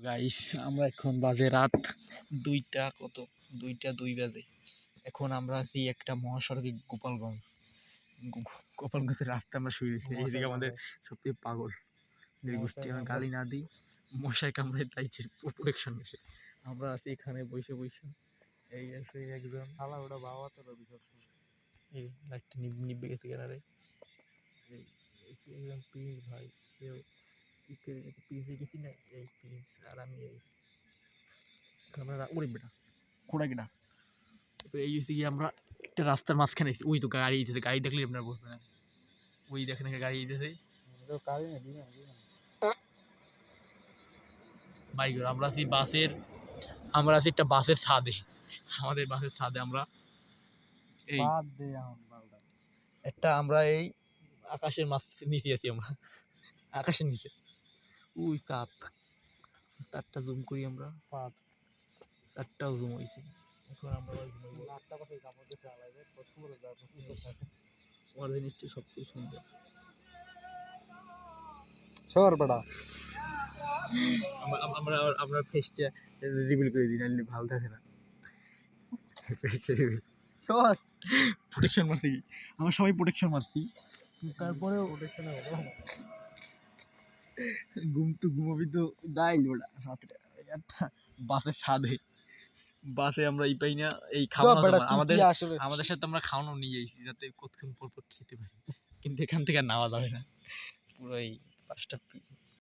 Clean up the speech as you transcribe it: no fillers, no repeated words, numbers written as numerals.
Guys আমরা এখন বাজে রাত 2টা কত 2টা 2 বাজে। এখন আমরা আছি একটা মহাসড়কে গোপালগঞ্জের রাস্তায় আমরা শুয়ে রয়েছি। এইদিকে আমাদের সবথেকে পাগল গোষ্ঠী, আমি গালি না দিই, মশাই কামড়ায় তাই প্রোটেকশন এসে আমরা আছি এখানে বসে বসে। এই আছে একজন শালা ওটা বাবা তো এই লাইটটা নিভে গেছে কেনারে। এই একজন প্রিন্স ভাই, কেউ প্রিন্সে গেছি না, এই প্রিন্স আর আমি এই আমরা ওরে বেটা খোড়া কেটা। এই হচ্ছে কি আমরা একটা রাস্তার মাঝখানে, ওই তো গাড়ি যেতেছে, গাড়ি দেখলে আপনার বলবেন না, ওই দেখেন গাড়ি যেতেছে বাইক। আমরা আছি বাসের, আমরা আছি একটা বাসের ছাদে, আমাদের বাসের ছাদে আমরা এই একটা আমরা এই আকাশের মাছ নিচে আছি, আমরা আকাশের নিচে। ওই চারটা জুম করি আমরা, চারটাও জুম হয়েছে। এখন আমরা আমার জিনিসটা সবচেয়ে সুন্দর সর বেটা। আমরা আমরা ফেসটা রিভিল করে দিই, নাহলে ভালো থাকে না। সর প্রোটেকশন মারছি, আমরা সবাই প্রোটেকশন মারছি, তারপরেও প্রোটেকশন ঘুমাবি তো দাইল ওটা রাত্রে একটা বাসের ছাদে। বাসে আমরা এই পাই না, এই খাওয়ানো আমাদের সাথে আমরা খাওয়ানো নিয়ে যাইছি যাতে কতক্ষণ পর পর খেতে পারি, কিন্তু এখান থেকে নেওয়া যাবে না। পুরো এই 5টা